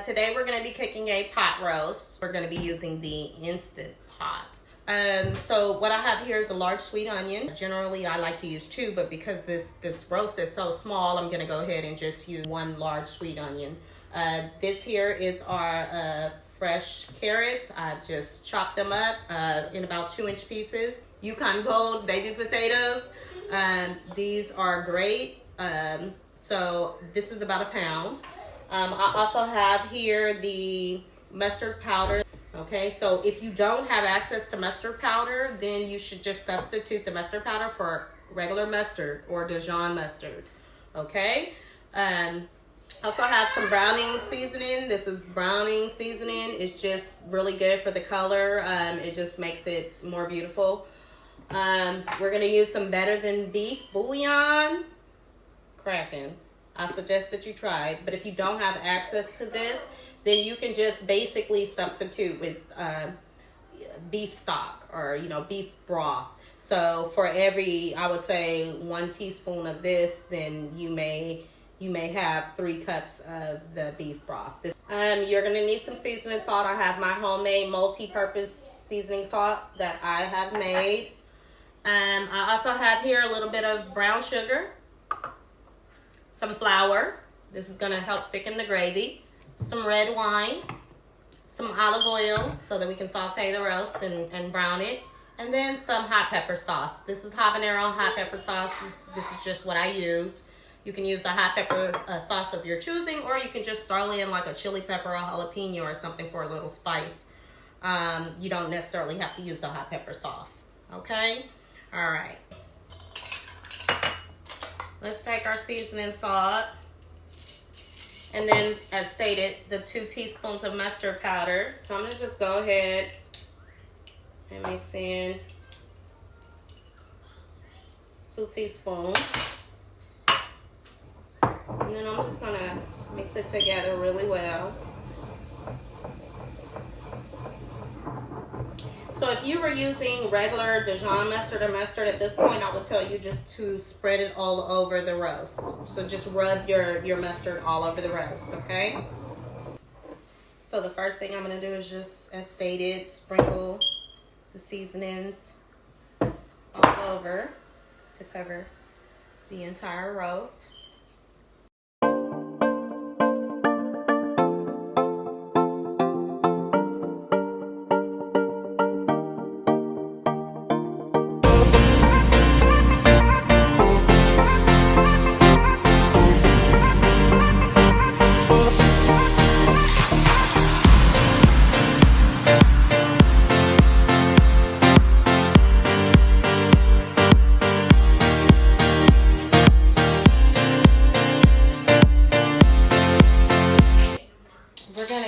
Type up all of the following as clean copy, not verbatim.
Today we're going to be cooking a pot roast. We're going to be using the Instant Pot. So what I have here is a large sweet onion. Generally I like to use two, but because this roast is so small, I'm going to go ahead and just use one large sweet onion. This here is our fresh carrots. I've just chopped them up in about 2-inch pieces. Yukon Gold baby potatoes. These are great. So this is about a pound. I also have here the mustard powder. Okay, so if you don't have access to mustard powder, then you should just substitute the mustard powder for regular mustard or Dijon mustard. Okay, also have some browning seasoning. This is browning seasoning. It's just really good for the color. It just makes it more beautiful. We're gonna use some Better Than Beef bouillon. Cracking. I suggest that you try it, but if you don't have access to this, then you can just basically substitute with beef stock or beef broth. So for every, I would say, 1 teaspoon of this, then you may have 3 cups of the beef broth. You're gonna need some seasoning salt. I have my homemade multi-purpose seasoning salt that I have made. I also have here a little bit of brown sugar, some flour. This is gonna help thicken the gravy. Some red wine, some olive oil so that we can saute the roast and brown it, and then some hot pepper sauce. This is Habanero hot pepper sauce. This is just what I use. You can use a hot pepper sauce of your choosing, or you can just throw in like a chili pepper or jalapeno or something for a little spice. You don't necessarily have to use a hot pepper sauce. Okay? All right. Let's take our seasoning salt. And then, as stated, the 2 teaspoons of mustard powder. So I'm going to just go ahead and mix in 2 teaspoons. And then I'm just going to mix it together really well. So if you were using regular Dijon mustard or mustard at this point, I would tell you just to spread it all over the roast. So just rub your mustard all over the roast, okay? So the first thing I'm gonna do is just, as stated, sprinkle the seasonings all over to cover the entire roast.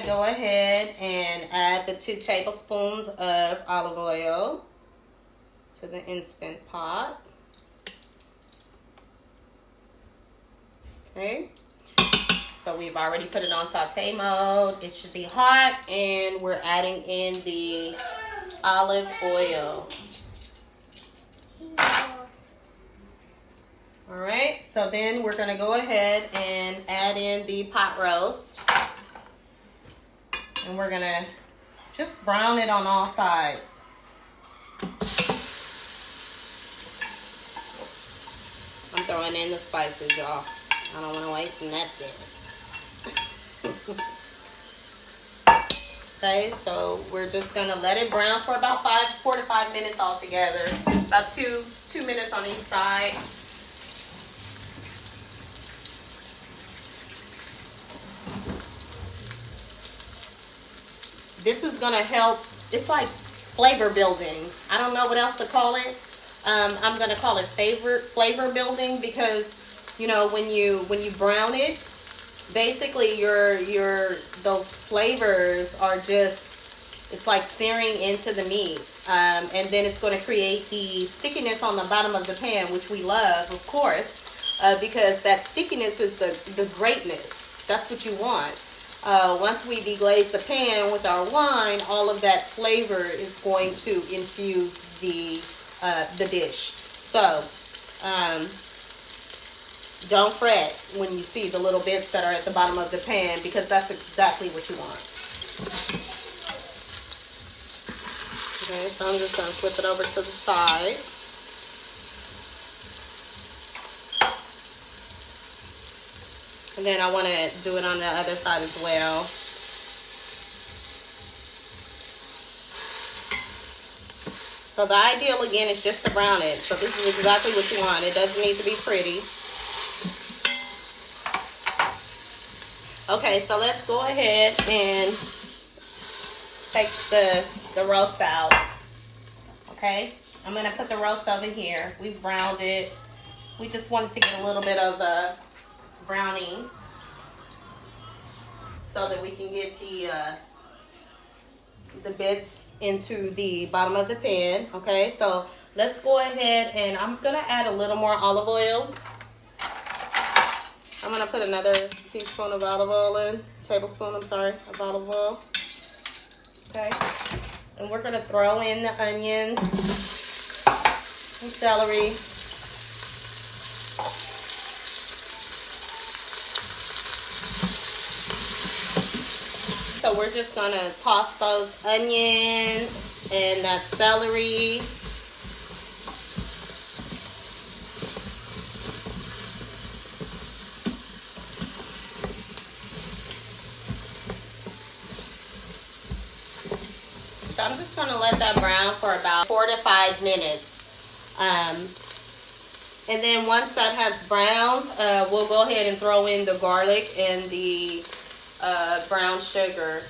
Go ahead and add the 2 tablespoons of olive oil to the Instant Pot. Okay, so we've already put it on saute mode. It should be hot, and we're adding in the olive oil. All right, so then we're gonna go ahead and add in the pot roast. And we're gonna just brown it on all sides. I'm throwing in the spices, y'all. I don't want to waste nothing. Okay, so we're just gonna let it brown for about 4 to 5 minutes altogether. About two minutes on each side. This is gonna help. It's like flavor building. I don't know what else to call it. I'm gonna call it flavor building because when you brown it, basically those flavors are just, it's like searing into the meat, and then it's going to create the stickiness on the bottom of the pan, which we love, of course, because that stickiness is the greatness. That's what you want. Once we deglaze the pan with our wine, all of that flavor is going to infuse the dish. So Don't fret when you see the little bits that are at the bottom of the pan, because that's exactly what you want. Okay, so I'm just going to flip it over to the side. And then I want to do it on the other side as well. So the ideal, again, is just to brown it. So this is exactly what you want. It doesn't need to be pretty. Okay, so let's go ahead and take the roast out. Okay, I'm going to put the roast over here. We've browned it. We just wanted to get a little bit of browning so that we can get the bits into the bottom of the pan. Okay, so let's go ahead and I'm gonna add a little more olive oil. I'm gonna put another teaspoon of olive oil in, tablespoon, I'm sorry, of olive oil. Okay, and we're gonna throw in the onions and celery. So we're just gonna toss those onions and that celery. So I'm just gonna let that brown for about 4 to 5 minutes. And then once that has browned, we'll go ahead and throw in the garlic and the brown sugar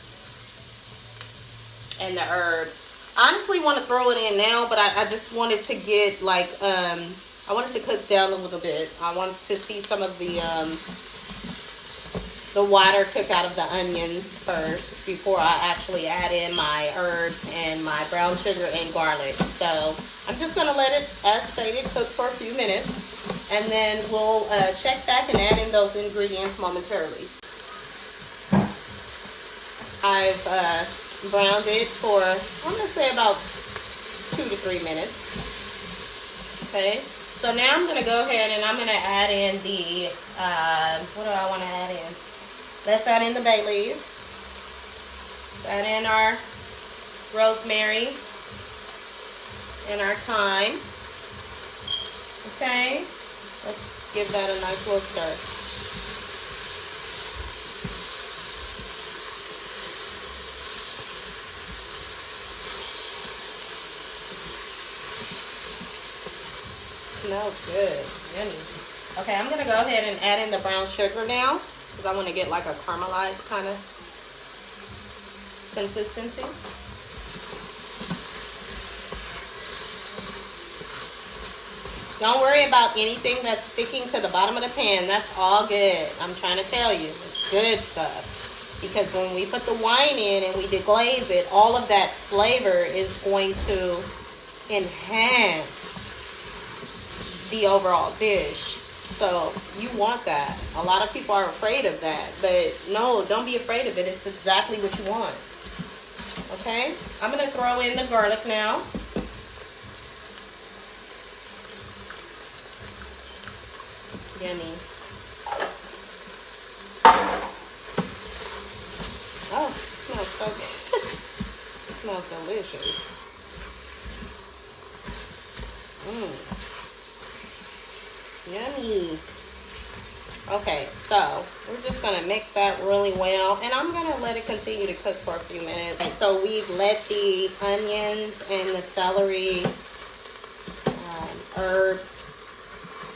and the herbs. I honestly want to throw it in now, but I just wanted to get like I wanted to cook down a little bit. I wanted to see some of the water cook out of the onions first before I actually add in my herbs and my brown sugar and garlic. So I'm just gonna let it, as stated, cook for a few minutes, and then we'll check back and add in those ingredients momentarily. I've browned it for, I'm going to say about 2 to 3 minutes. Okay, so now I'm going to go ahead and I'm going to add in the, what do I want to add in? Let's add in the bay leaves. Let's add in our rosemary and our thyme. Okay, let's give that a nice little stir. Smells good. Yummy. Okay, I'm gonna go ahead and add in the brown sugar now because I want to get like a caramelized kind of consistency. Don't worry about anything that's sticking to the bottom of the pan. That's all good. I'm trying to tell you, it's good stuff. Because when we put the wine in and we deglaze it, all of that flavor is going to enhance the overall dish. So you want that. A lot of people are afraid of that, but no, don't be afraid of it. It's exactly what you want. Okay, I'm gonna throw in the garlic now. Yummy. Oh, it smells so good. It smells delicious. Yummy. Okay, so we're just going to mix that really well, and I'm going to let it continue to cook for a few minutes. Okay, so we've let the onions and the celery, herbs,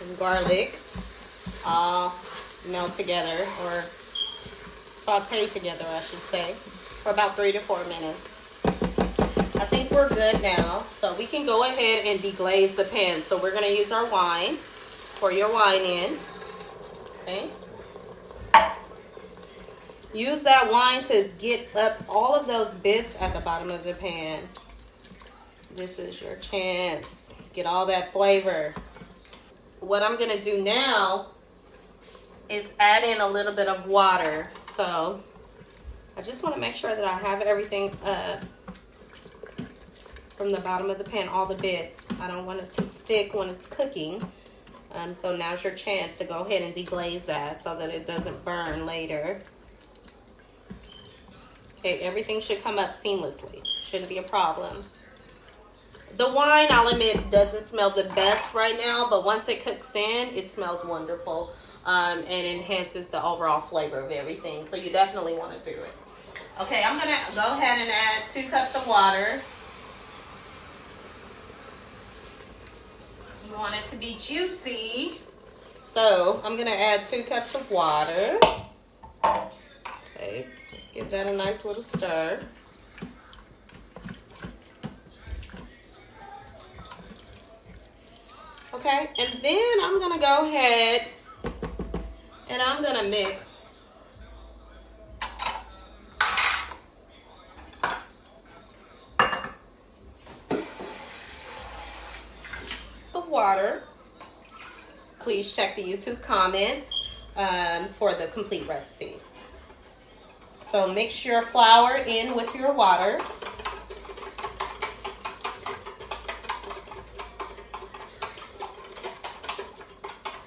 and garlic all melt together, or saute together, I should say, for about 3 to 4 minutes. I think we're good now, so we can go ahead and deglaze the pan. So we're going to use our wine. Pour your wine in. Okay. Use that wine to get up all of those bits at the bottom of the pan. This is your chance to get all that flavor. What I'm going to do now is add in a little bit of water. So I just want to make sure that I have everything up from the bottom of the pan, all the bits. I don't want it to stick when it's cooking. So now's your chance to go ahead and deglaze that so that it doesn't burn later. Okay, everything should come up seamlessly. Shouldn't be a problem. The wine, I'll admit, doesn't smell the best right now, but once it cooks in, it smells wonderful and enhances the overall flavor of everything. So you definitely want to do it. Okay, I'm going to go ahead and add 2 cups of water. You want it to be juicy. So I'm going to add 2 cups of water. Okay, let's give that a nice little stir. Okay, and then I'm going to go ahead and I'm going to mix the water. Please check the YouTube comments for the complete recipe. So mix your flour in with your water.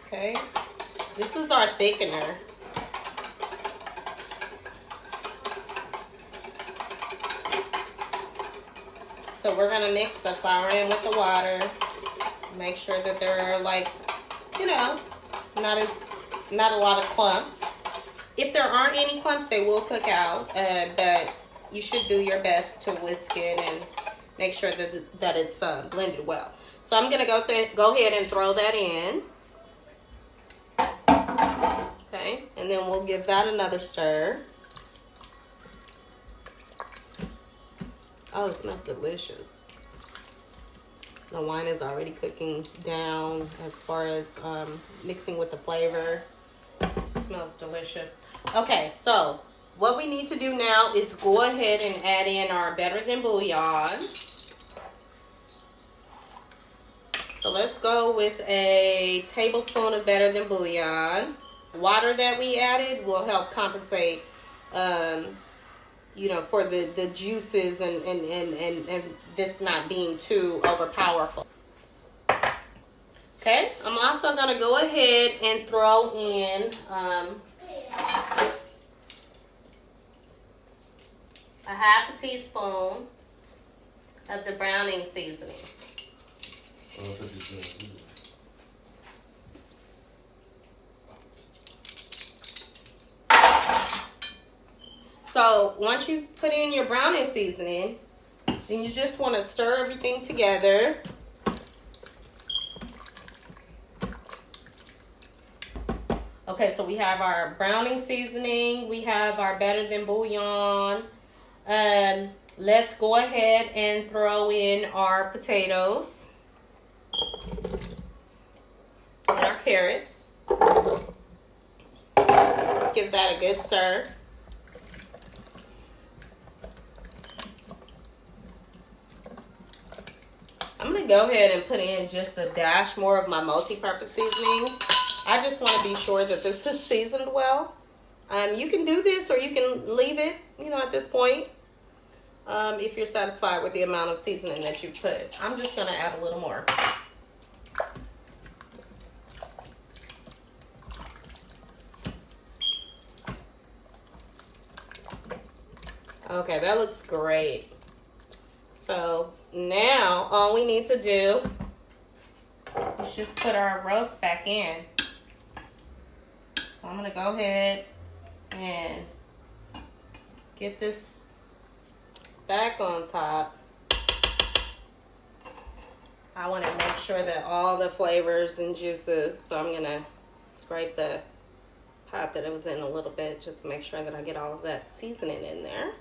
Okay, this is our thickener. So we're gonna mix the flour in with the water. Make sure that there are, like, you know, not a lot of clumps. If there aren't any clumps, they will cook out, but you should do your best to whisk it and make sure that it's blended well. So I'm gonna go ahead and throw that in. Okay, and then we'll give that another stir. Oh, it smells delicious. The wine is already cooking down as far as mixing with the flavor. It smells delicious. Okay, so what we need to do now is go ahead and add in our better than bouillon. So let's go with a tablespoon of better than bouillon. Water that we added will help compensate, you know, for the juices and this not being too overpowerful. Okay, I'm also gonna go ahead and throw in a half a teaspoon of the browning seasoning. So once you put in your browning seasoning, then you just want to stir everything together. Okay, so we have our browning seasoning, we have our better than bouillon. Let's go ahead and throw in our potatoes and our carrots. Let's give that a good stir. I'm going to go ahead and put in just a dash more of my multi-purpose seasoning. I just want to be sure that this is seasoned well. You can do this or you can leave it, you know, at this point. If you're satisfied with the amount of seasoning that you put. I'm just going to add a little more. Okay, that looks great. So now all we need to do is just put our roast back in. So I'm going to go ahead and get this back on top. I want to make sure that all the flavors and juices, so I'm going to scrape the pot that it was in a little bit, just to make sure that I get all of that seasoning in there.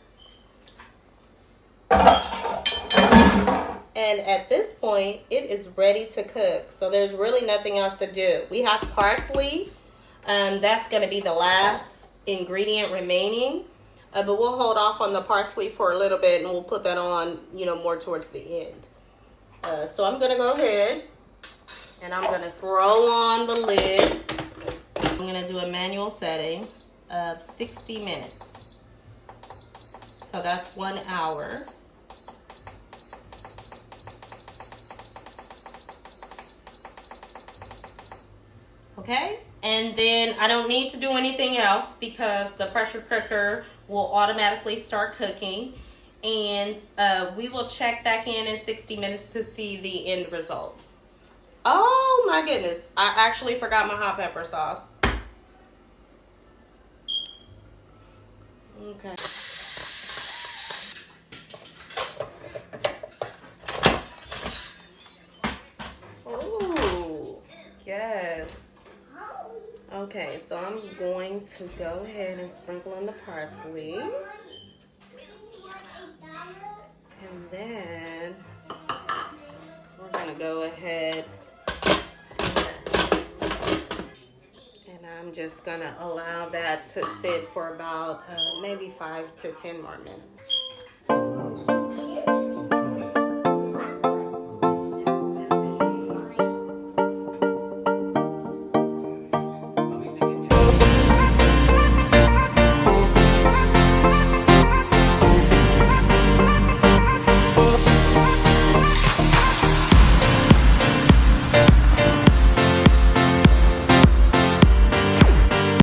And at this point, it is ready to cook. So there's really nothing else to do. We have parsley. That's going to be the last ingredient remaining. But we'll hold off on the parsley for a little bit and we'll put that on, you know, more towards the end. So I'm going to go ahead and I'm going to throw on the lid. I'm going to do a manual setting of 60 minutes. So that's 1 hour. Okay, and then I don't need to do anything else because the pressure cooker will automatically start cooking, and we will check back in 60 minutes to see the end result. Oh my goodness, I actually forgot my hot pepper sauce. Okay. Ooh, yes. Okay, so I'm going to go ahead and sprinkle in the parsley. And then we're gonna go ahead and I'm just gonna allow that to sit for about maybe 5 to 10 more minutes.